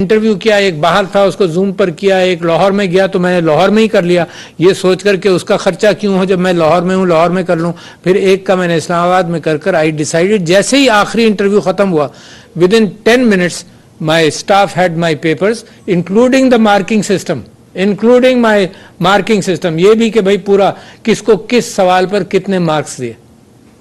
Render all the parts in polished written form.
Interview کیا، ایک باہر تھا اس کو زوم پر کیا، ایک لاہور میں گیا تو میں نے لاہور میں ہی کر لیا، یہ سوچ کر کہ اس کا خرچہ کیوں ہو، جب میں لاہور میں ہوں لاہور میں کر لوں. پھر ایک کا میں نے اسلام آباد میں کر آئی ڈیسائیڈڈ، جیسے ہی آخری انٹرویو ختم ہوا with in 10 minutes my staff had my papers including the marking system, یہ بھی کہ بھائی پورا کس کو کس سوال پر کتنے مارکس دیے،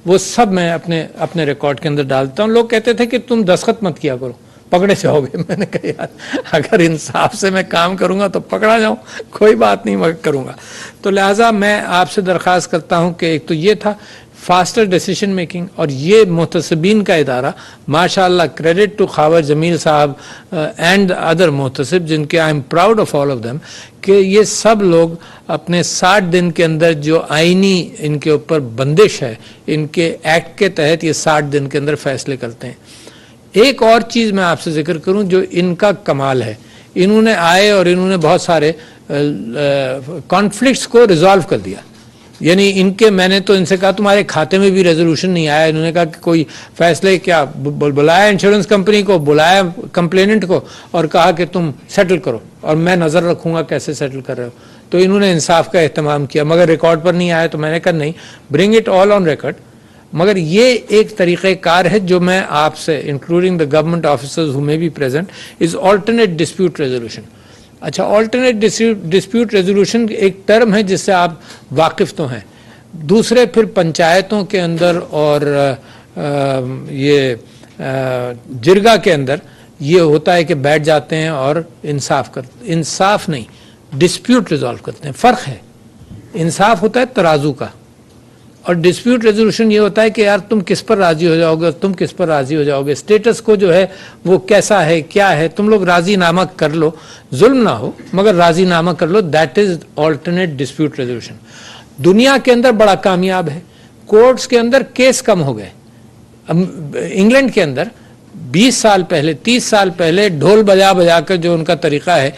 وہ سب میں اپنے ریکارڈ کے اندر ڈالتا ہوں. لوگ کہتے تھے کہ تم دستخط مت کیا کرو، پکڑے جاؤ گے. میں نے کہا یار اگر انصاف سے میں کام کروں گا تو پکڑا جاؤں، کوئی بات نہیں، میں کروں گا. تو لہٰذا میں آپ سے درخواست کرتا ہوں کہ ایک تو یہ تھا فاسٹر ڈیسیشن میکنگ، اور یہ محتسبین کا ادارہ ماشاءاللہ، کریڈٹ ٹو خاور جمیل صاحب اینڈ ادر محتسب، جن کے I am proud of all of them, کہ یہ سب لوگ اپنے 60 دن کے اندر جو آئینی ان کے اوپر بندش ہے، ان کے ایکٹ کے تحت یہ 60 دن کے اندر فیصلے کرتے ہیں. ایک اور چیز میں آپ سے ذکر کروں جو ان کا کمال ہے، انہوں نے آئے اور انہوں نے بہت سارے کانفلکٹس کو ریزالو کر دیا. یعنی ان کے، میں نے تو ان سے کہا تمہارے کھاتے میں بھی ریزولوشن نہیں آیا. انہوں نے کہا کہ کوئی فیصلے کیا، بلایا انشورنس کمپنی کو، بلایا کمپلیننٹ کو اور کہا کہ تم سیٹل کرو اور میں نظر رکھوں گا کیسے سیٹل کر رہے ہو. تو انہوں نے انصاف کا اہتمام کیا، مگر ریکارڈ پر نہیں آیا. تو میں نے کہا نہیں، bring it all on record. مگر یہ ایک طریقہ کار ہے جو میں آپ سے including the government officers who may be present as alternate dispute resolution. اچھا، آلٹرنیٹ ڈسپیوٹ ریزولوشن ایک ٹرم ہے جس سے آپ واقف تو ہیں. دوسرے پھر پنچایتوں کے اندر اور یہ جرگا کے اندر یہ ہوتا ہے کہ بیٹھ جاتے ہیں اور انصاف نہیں، ڈسپیوٹ ریزالو کرتے ہیں. فرق ہے، انصاف ہوتا ہے ترازو کا، اور ڈسپیوٹ ریزولوشن یہ ہوتا ہے کہ یار تم کس پر راضی ہو جاؤ گے، تم کس پر راضی ہو جاؤ گے، اسٹیٹس کو جو ہے وہ کیسا ہے، کیا ہے، تم لوگ راضی نامہ کر لو، ظلم نہ ہو مگر راضی نامہ کر لو. That is alternate dispute resolution. دنیا کے اندر بڑا کامیاب ہے. کورٹس کے اندر کیس کم ہو گئے. انگلینڈ کے اندر 20 سال پہلے، 30 سال پہلے ڈھول بجا بجا کر جو ان کا طریقہ ہے،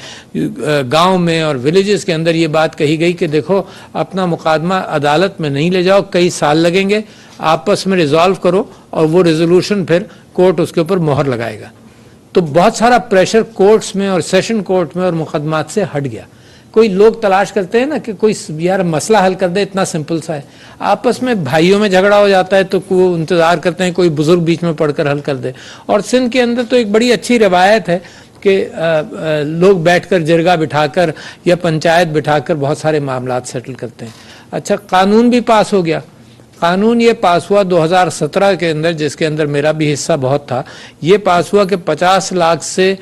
گاؤں میں اور ولیجز کے اندر یہ بات کہی گئی کہ دیکھو اپنا مقدمہ عدالت میں نہیں لے جاؤ، کئی سال لگیں گے، آپس میں ریزالو کرو اور وہ ریزولوشن پھر کورٹ اس کے اوپر مہر لگائے گا. تو بہت سارا پریشر کورٹس میں اور سیشن کورٹ میں اور مقدمات سے ہٹ گیا. کوئی لوگ تلاش کرتے ہیں نا کہ کوئی یار مسئلہ حل کر دے، اتنا سمپل سا ہے. آپس میں بھائیوں میں جھگڑا ہو جاتا ہے تو وہ انتظار کرتے ہیں کوئی بزرگ بیچ میں پڑھ کر حل کر دے. اور سندھ کے اندر تو ایک بڑی اچھی روایت ہے کہ لوگ بیٹھ کر جرگہ بٹھا کر یا پنچایت بٹھا کر بہت سارے معاملات سیٹل کرتے ہیں. اچھا، قانون بھی پاس ہو گیا. قانون یہ پاس ہوا 2017 کے اندر، جس کے اندر میرا بھی حصہ بہت تھا. یہ پاس ہوا کہ 50 لاکھ سے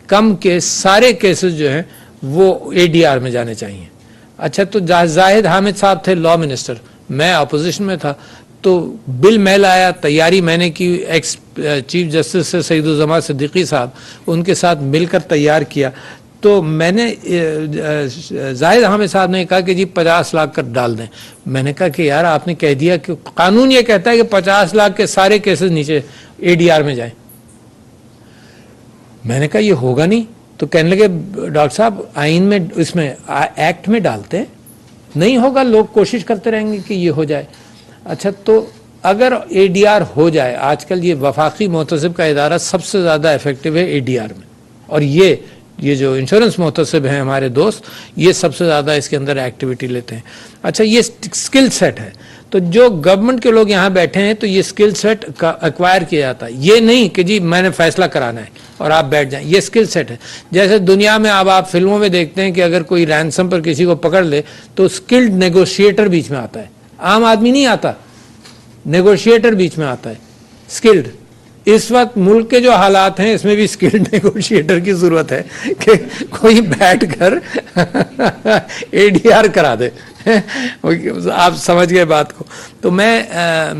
کم کے سارے کیسز جو ہیں وہ اے ڈی آر میں جانے چاہیے. اچھا، تو زاہد حامد صاحب تھے لا منسٹر، میں اپوزیشن میں تھا، تو بل میں لایا، تیاری میں نے کی، ایکس چیف جسٹس سے سعید الزما صدیقی صاحب، ان کے ساتھ مل کر تیار کیا. تو میں نے زاہد حامد صاحب نے کہا کہ جی 50 لاکھ کر ڈال دیں. میں نے کہا کہ یار آپ نے کہہ دیا کہ قانون یہ کہتا ہے کہ 50 لاکھ کے سارے کیسز نیچے اے ڈی آر میں جائیں. میں نے کہا یہ ہوگا نہیں. تو کہنے لگے ڈاکٹر صاحب آئین میں، اس میں ایکٹ میں ڈالتے ہیں، نہیں ہوگا، لوگ کوشش کرتے رہیں گے کہ یہ ہو جائے. اچھا، تو اگر اے ڈی آر ہو جائے، آج کل یہ وفاقی محتسب کا ادارہ سب سے زیادہ ایفیکٹو ہے اے ڈی آر میں، اور یہ جو انشورنس محتسب ہیں ہمارے دوست، یہ سب سے زیادہ اس کے اندر ایکٹیویٹی لیتے ہیں. اچھا، یہ اسکل سیٹ ہے. تو جو گورنمنٹ کے لوگ یہاں بیٹھے ہیں تو یہ اسکل سیٹ ایکوائر کیا جاتا ہے. یہ نہیں کہ جی میں نے فیصلہ کرانا ہے اور آپ بیٹھ جائیں. یہ اسکل سیٹ ہے. جیسے دنیا میں اب آپ فلموں میں دیکھتے ہیں کہ اگر کوئی رینسم پر کسی کو پکڑ لے تو اسکلڈ نیگوشیٹر بیچ میں آتا ہے، عام آدمی نہیں آتا، نیگوشیٹر بیچ میں آتا ہے، اسکلڈ. اس وقت ملک کے جو حالات ہیں اس میں بھی اسکلڈ نیگوشیٹر کی ضرورت ہے کہ کوئی بیٹھ کر اے ڈی آر کرا دے. آپ سمجھ گئے بات کو. تو میں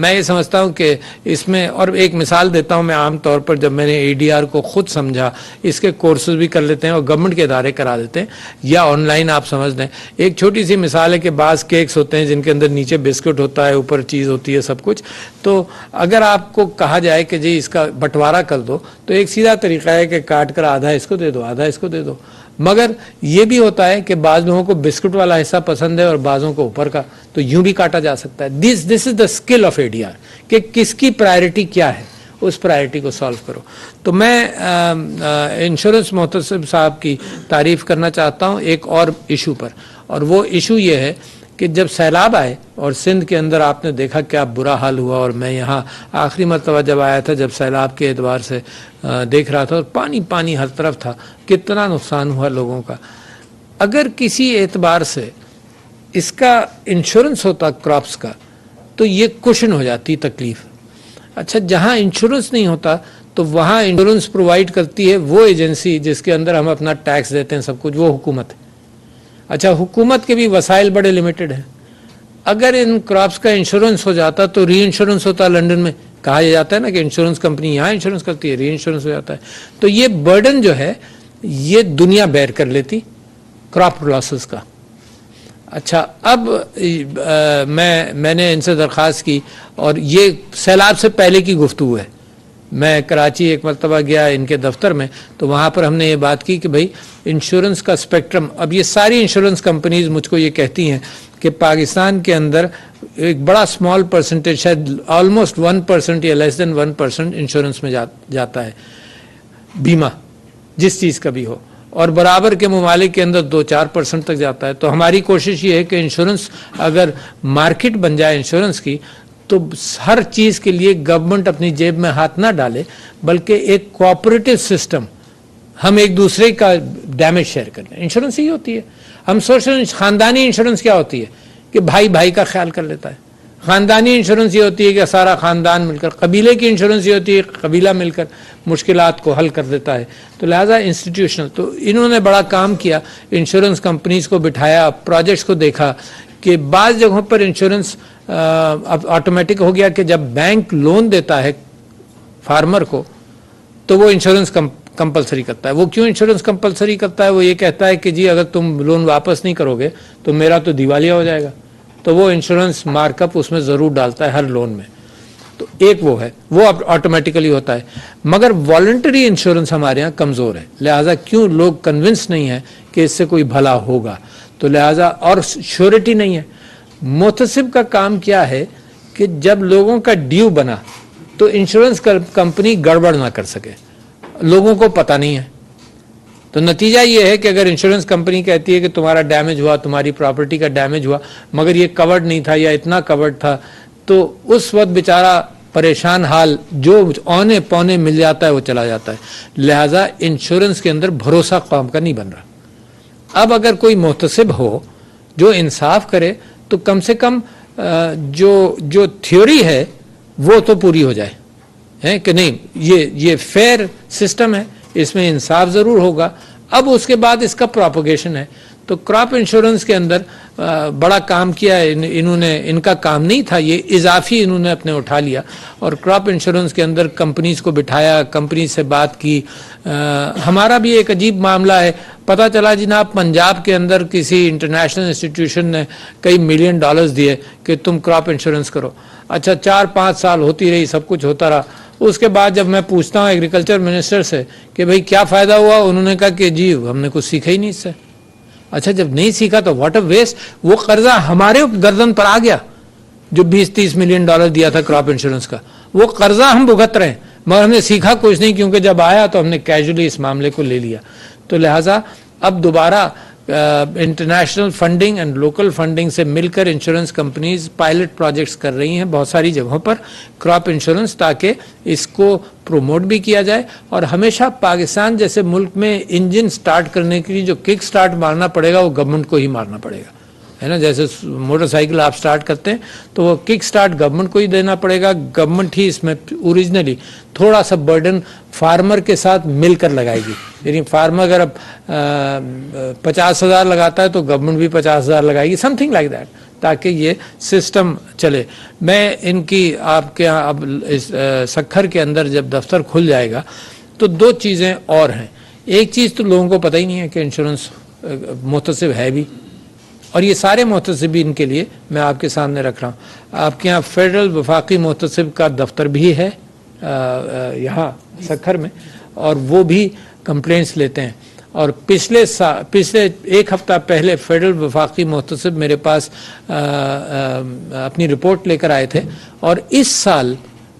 یہ سمجھتا ہوں کہ اس میں، اور ایک مثال دیتا ہوں، میں عام طور پر جب میں نے اے ڈی آر کو خود سمجھا، اس کے کورسز بھی کر لیتے ہیں اور گورنمنٹ کے ادارے کرا دیتے ہیں یا آن لائن آپ سمجھ لیں. ایک چھوٹی سی مثال ہے کہ بعض کیکس ہوتے ہیں جن کے اندر نیچے بسکٹ ہوتا ہے، اوپر چیز ہوتی ہے، سب کچھ. تو اگر آپ کو کہا جائے کہ جی اس کا بٹوارا کر دو تو ایک سیدھا طریقہ ہے کہ کاٹ کر آدھا اس کو دے دو، آدھا اس کو دے دو. مگر یہ بھی ہوتا ہے کہ بعض لوگوں کو بسکٹ والا حصہ پسند ہے اور بعضوں کو اوپر کا، تو یوں بھی کاٹا جا سکتا ہے. This is the skill of A D R کہ کس کی پرائرٹی کیا ہے. اس پرائرٹی کو سالو کرو. تو میں انشورنس محتسب صاحب کی تعریف کرنا چاہتا ہوں ایک اور ایشو پر, اور وہ ایشو یہ ہے کہ جب سیلاب آئے اور سندھ کے اندر آپ نے دیکھا کیا برا حال ہوا, اور میں یہاں آخری مرتبہ جب آیا تھا جب سیلاب کے اعتبار سے دیکھ رہا تھا اور پانی پانی ہر طرف تھا, کتنا نقصان ہوا لوگوں کا. اگر کسی اعتبار سے اس کا انشورنس ہوتا کراپس کا تو یہ کشن ہو جاتی تکلیف. اچھا, جہاں انشورنس نہیں ہوتا تو وہاں انشورنس پرووائڈ کرتی ہے وہ ایجنسی جس کے اندر ہم اپنا ٹیکس دیتے ہیں سب کچھ, وہ حکومت ہے. اچھا, حکومت کے بھی وسائل بڑے لمیٹڈ ہیں. اگر ان کراپس کا انشورنس ہو جاتا تو ری انشورنس ہوتا. لنڈن میں کہا جاتا ہے نا کہ انشورنس کمپنی یہاں انشورنس کرتی ہے, ری انشورنس ہو جاتا ہے. تو یہ برڈن جو ہے یہ دنیا بیئر کر لیتی کراپ لاسز کا. اچھا, اب میں نے ان سے درخواست کی, اور یہ سیلاب سے پہلے کی گفتگو ہے. میں کراچی ایک مرتبہ گیا ان کے دفتر میں, تو وہاں پر ہم نے یہ بات کی کہ بھائی انشورنس کا اسپیکٹرم, اب یہ ساری انشورنس کمپنیز مجھ کو یہ کہتی ہیں کہ پاکستان کے اندر ایک بڑا اسمال پرسنٹیج, شاید آلموسٹ 1% یا لیس دین 1% انشورنس میں جاتا ہے, بیمہ جس چیز کا بھی ہو, اور برابر کے ممالک کے اندر 2-4% تک جاتا ہے. تو ہماری کوشش یہ ہے کہ انشورنس اگر مارکیٹ بن جائے انشورنس کی, تو ہر چیز کے لیے گورنمنٹ اپنی جیب میں ہاتھ نہ ڈالے, بلکہ ایک کوآپریٹو سسٹم, ہم ایک دوسرے کا ڈیمیج شیئر کریں. انشورنس ہی ہوتی ہے. ہم سوچ رہے ہیں خاندانی انشورنس کیا ہوتی ہے کہ بھائی بھائی کا خیال کر لیتا ہے. خاندانی انشورنس یہ ہوتی ہے کہ سارا خاندان مل کر, قبیلے کی انشورنس یہ ہوتی ہے کہ قبیلہ مل کر مشکلات کو حل کر دیتا ہے. تو لہٰذا انسٹیٹیوشنل, تو انہوں نے بڑا کام کیا, انشورنس کمپنیز کو بٹھایا, پروجیکٹس کو دیکھا کہ بعض جگہوں پر انشورنس اب آٹومیٹک ہو گیا کہ جب بینک لون دیتا ہے فارمر کو تو وہ انشورنس کمپلسری کرتا ہے. وہ کیوں انشورنس کمپلسری کرتا ہے؟ وہ یہ کہتا ہے کہ جی اگر تم لون واپس نہیں کرو گے تو میرا تو دیوالیہ ہو جائے گا. تو وہ انشورنس مارک اپ اس میں ضرور ڈالتا ہے ہر لون میں. تو ایک وہ ہے, وہ اب آٹومیٹیکلی ہوتا ہے. مگر والنٹری انشورنس ہمارے یہاں کمزور ہے, لہٰذا کیوں لوگ کنونس نہیں ہیں کہ اس سے کوئی بھلا ہوگا, تو لہٰذا, اور شیورٹی نہیں ہے. محتسب کا کام کیا ہے کہ جب لوگوں کا ڈیو بنا تو انشورنس کمپنی گڑبڑ نہ کر سکے, لوگوں کو پتہ نہیں ہے. تو نتیجہ یہ ہے کہ اگر انشورنس کمپنی کہتی ہے کہ تمہارا ڈیمیج ہوا, تمہاری پراپرٹی کا ڈیمیج ہوا, مگر یہ کورڈ نہیں تھا یا اتنا کورڈ تھا, تو اس وقت بیچارہ پریشان حال, جو اونے پونے مل جاتا ہے وہ چلا جاتا ہے. لہٰذا انشورنس کے اندر بھروسہ قوم کا نہیں بن رہا. اب اگر کوئی محتسب ہو جو انصاف کرے تو کم سے کم جو تھیوری ہے وہ تو پوری ہو جائے کہ نہیں یہ فیئر سسٹم ہے, اس میں انصاف ضرور ہوگا. اب اس کے بعد اس کا پروپیگیشن ہے. تو کراپ انشورنس کے اندر بڑا کام کیا ہے انہوں نے, ان کا کام نہیں تھا, یہ اضافی انہوں نے اپنے اٹھا لیا, اور کراپ انشورنس کے اندر کمپنیز کو بٹھایا, کمپنی سے بات کی. ہمارا بھی ایک عجیب معاملہ ہے, پتہ چلا جناب پنجاب کے اندر کسی انٹرنیشنل انسٹیٹیوشن نے کئی $1 ملین دیے کہ تم کراپ انشورنس کرو. اچھا 4-5 سال ہوتی رہی, سب کچھ ہوتا رہا. اس کے بعد جب میں پوچھتا ہوں ایگریکلچر منسٹر سے کہ بھئی کیا فائدہ ہوا, انہوں نے کہا کہ جی ہم نے کچھ سیکھا ہی نہیں اس سے. اچھا جب نہیں سیکھا تو واٹ اے ویسٹ. وہ قرضہ ہمارے گردن پر آ گیا جو $20-30 ملین دیا تھا کراپ انشورنس کا, وہ قرضہ ہم بھگت رہے ہیں, مگر ہم نے سیکھا کچھ نہیں, کیونکہ جب آیا تو ہم نے کیجولی اس معاملے کو لے لیا. تو لہٰذا اب دوبارہ international funding and local funding سے مل کر انشورنس کمپنیز پائلٹ پروجیکٹس کر رہی ہیں بہت ساری جگہوں پر کراپ انشورنس, تاکہ اس کو پروموٹ بھی کیا جائے. اور ہمیشہ پاکستان جیسے ملک میں انجن سٹارٹ کرنے کے لیے جو کک سٹارٹ مارنا پڑے گا وہ گورنمنٹ کو ہی مارنا پڑے گا, ہے نا. جیسے موٹر سائیکل آپ سٹارٹ کرتے ہیں تو وہ کک سٹارٹ گورنمنٹ کو ہی دینا پڑے گا. گورنمنٹ ہی اس میں اوریجنلی تھوڑا سا برڈن فارمر کے ساتھ مل کر لگائے گی. یعنی فارمر اگر اب 50,000 لگاتا ہے تو گورنمنٹ بھی 50,000 لگائے گی, سم تھنگ لائک دیٹ, تاکہ یہ سسٹم چلے. میں ان کی آپ کے یہاں اب سکھر کے اندر جب دفتر کھل جائے گا تو 2 چیزیں اور ہیں. ایک چیز تو لوگوں کو پتہ ہی نہیں ہے کہ انشورنس محتسب ہے بھی, اور یہ سارے محتسبین کے لیے میں آپ کے سامنے رکھ رہا ہوں. آپ کے یہاں فیڈرل وفاقی محتسب کا دفتر بھی ہے یہاں سکھر میں, اور وہ بھی کمپلینٹس لیتے ہیں. اور پچھلے 1 ہفتہ پہلے فیڈرل وفاقی محتسب میرے پاس اپنی رپورٹ لے کر آئے تھے, اور اس سال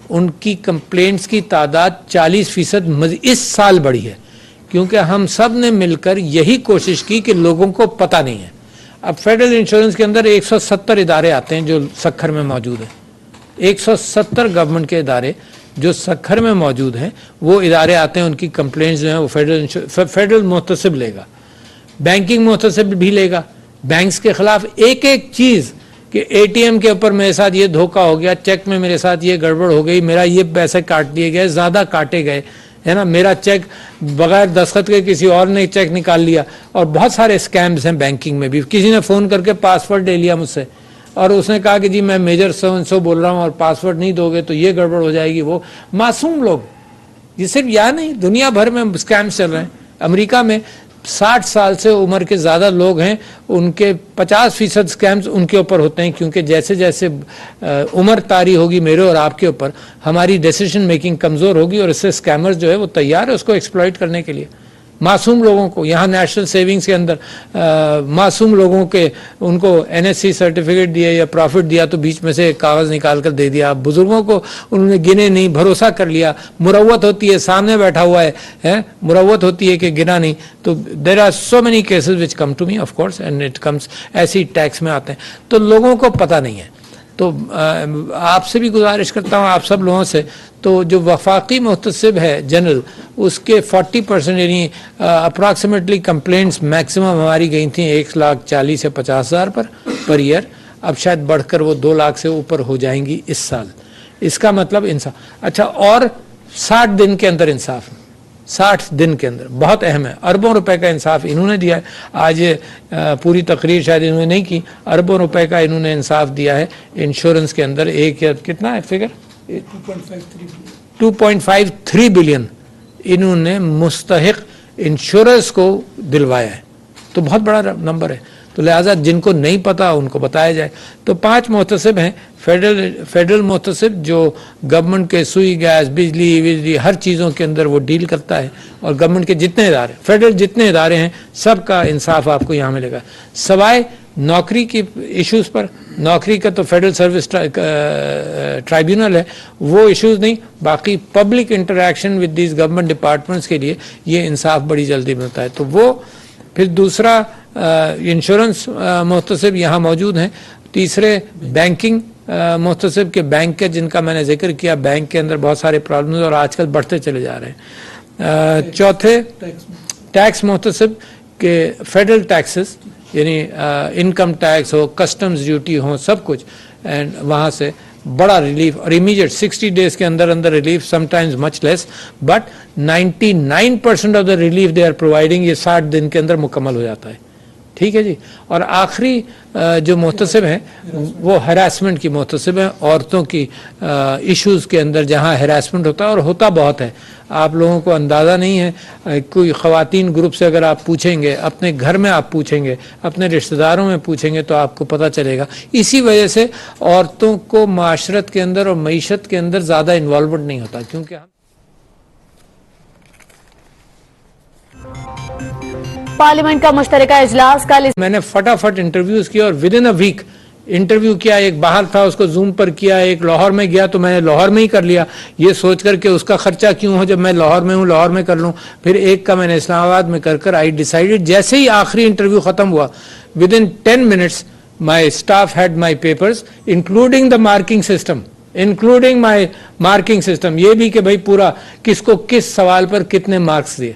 ان کی کمپلینٹس کی تعداد 40% اس سال بڑھی ہے، کیونکہ ہم سب نے مل کر یہی کوشش کی کہ لوگوں کو پتہ نہیں ہے. اب فیڈرل انشورنس کے اندر 170 ادارے آتے ہیں جو سکھر میں موجود ہیں. 170 گورنمنٹ کے ادارے جو سکھر میں موجود ہیں، وہ ادارے آتے ہیں، ان کی کمپلینٹس جو ہیں وہ فیڈرل محتسب لے گا، بینکنگ محتسب بھی لے گا. بینکس کے خلاف ایک ایک چیز کہ اے ٹی ایم کے اوپر میرے ساتھ یہ دھوکہ ہو گیا، چیک میں میرے ساتھ یہ گڑبڑ ہو گئی، میرا یہ پیسے کاٹ دیے گئے، زیادہ کاٹے گئے، ہے نا، میرا چیک بغیر دستخط کے کسی اور نے چیک نکال لیا. اور بہت سارے اسکیمز ہیں بینکنگ میں بھی. کسی نے فون کر کے پاسورڈ لے لیا مجھ سے اور اس نے کہا کہ جی میں میجر سو بول رہا ہوں اور پاسورڈ نہیں دو گے تو یہ گڑبڑ ہو جائے گی. وہ معصوم لوگ، یہ صرف یہاں نہیں، دنیا بھر میں اسکیمز چل رہے ہیں. امریکہ میں 60 سال سے عمر کے زیادہ لوگ ہیں، ان کے 50% اسکیمز ان کے اوپر ہوتے ہیں، کیونکہ جیسے جیسے عمر طاری ہوگی میرے اور آپ کے اوپر، ہماری ڈیسیشن میکنگ کمزور ہوگی اور اس سے اسکیمرز جو ہے وہ تیار ہے اس کو ایکسپلائٹ کرنے کے لیے. معصوم لوگوں کو یہاں نیشنل سیونگز کے اندر معصوم لوگوں کے ان کو این ایس سی سرٹیفکیٹ دیا یا پروفٹ دیا تو بیچ میں سے ایک کاغذ نکال کر دے دیا. بزرگوں کو انہوں نے گنے نہیں، بھروسہ کر لیا. مروت ہوتی ہے، سامنے بیٹھا ہوا ہے، مروت ہوتی ہے کہ گنا نہیں. تو there are so many cases وچ come to me of course and it comes, ایسی ٹیکس میں آتے ہیں تو لوگوں کو پتہ نہیں ہے. تو آپ سے بھی گزارش کرتا ہوں، آپ سب لوگوں سے، تو جو وفاقی محتسب ہے جنرل، اس کے 40% یعنی اپراکسیمیٹلی کمپلینٹس میکسیمم ہماری گئی تھیں 1,40,000 سے 50,000 پر ایئر. اب شاید بڑھ کر وہ 2 لاکھ سے اوپر ہو جائیں گی اس سال. اس کا مطلب انصاف. اچھا، اور 60 دن کے اندر انصاف، 60 دن کے اندر بہت اہم ہے. اربوں روپے کا انصاف انہوں نے دیا ہے. آج پوری تقریر شاید انہوں نے نہیں کی، اربوں روپے کا انہوں نے انصاف دیا ہے انشورنس کے اندر. ایک کتنا ہے فگر؟ 2.53 بلین انہوں نے مستحق انشورنس کو دلوایا ہے. تو بہت بڑا نمبر ہے. تو لہٰذا جن کو نہیں پتا ان کو بتایا جائے. تو 5 محتسب ہیں فیڈرل محتسب جو گورنمنٹ کے سوئی گیس بجلی ہر چیزوں کے اندر وہ ڈیل کرتا ہے. اور گورنمنٹ کے جتنے ادارے فیڈرل جتنے ادارے ہیں سب کا انصاف آپ کو یہاں ملے گا، سوائے نوکری کی ایشوز پر. نوکری کا تو فیڈرل سروس ٹرائیبیونل ہے، وہ ایشوز نہیں. باقی public interaction with these government departments کے لیے یہ انصاف بڑی جلدی ملتا ہے. تو وہ پھر دوسرا انشورنس محتسب یہاں موجود ہیں. تیسرے بینکنگ محتسب کے بینک کے جن کا میں نے ذکر کیا، بینک کے اندر بہت سارے پرابلمز اور آج کل بڑھتے چلے جا رہے ہیں. چوتھے ٹیکس محتسب کے فیڈرل ٹیکسز یعنی انکم ٹیکس ہو، کسٹمز ڈیوٹی ہو، سب کچھ، اینڈ وہاں سے بڑا ریلیف اور امیجیٹ 60 days کے اندر اندر relief, some times much less, but 99% of the relief they are providing یہ 60 دن کے اندر مکمل ہو جاتا ہے. ٹھیک ہے جی. اور آخری جو محتسب ہیں وہ ہراسمنٹ کی محتسب ہیں. عورتوں کی ایشوز کے اندر جہاں ہراسمنٹ ہوتا ہے اور ہوتا بہت ہے، آپ لوگوں کو اندازہ نہیں ہے. کوئی خواتین گروپ سے اگر آپ پوچھیں گے، اپنے گھر میں آپ پوچھیں گے، اپنے رشتہ داروں میں پوچھیں گے تو آپ کو پتہ چلے گا. اسی وجہ سے عورتوں کو معاشرت کے اندر اور معیشت کے اندر زیادہ انوالومنٹ نہیں ہوتا، کیونکہ پارلیمنٹ کا مشترکہ اجلاس کل میں نے فٹافٹ انٹرویوز کیا اور within a week interview کیا. ایک باہر تھا اس کو زوم پر کیا، ایک لاہور میں گیا تو میں نے لاہور میں ہی کر لیا، یہ سوچ کر کہ اس کا خرچہ کیوں ہو جب میں لاہور میں ہوں، لاہور میں کر لوں. پھر ایک کا میں نے اسلام آباد میں کر کر آئی ڈیسائیڈڈ. جیسے ہی آخری انٹرویو ختم ہوا with in 10 minutes my staff had my papers including the marking system, including my marking system, یہ بھی کہ بھائی پورا کس کو کس سوال پر کتنے مارکس دیے،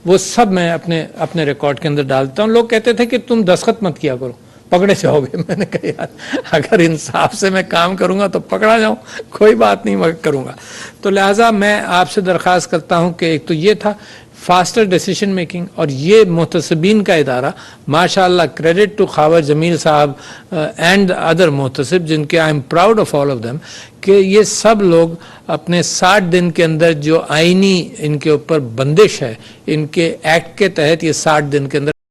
وہ سب میں اپنے ریکارڈ کے اندر ڈالتا ہوں. لوگ کہتے تھے کہ تم دستخط مت کیا کرو، پکڑے جاؤ گے. میں نے کہا یار اگر انصاف سے میں کام کروں گا تو پکڑا جاؤں، کوئی بات نہیں، میں کروں گا. تو لہٰذا میں آپ سے درخواست کرتا ہوں کہ ایک تو یہ تھا فاسٹر ڈیسیشن میکنگ، اور یہ محتسبین کا ادارہ ماشاءاللہ کریڈٹ ٹو خاور جمیل صاحب اینڈ ادر محتسب جن کے I am proud of all of them کہ یہ سب لوگ اپنے 60 دن کے اندر جو آئینی ان کے اوپر بندش ہے، ان کے ایکٹ کے تحت یہ 60 دن کے اندر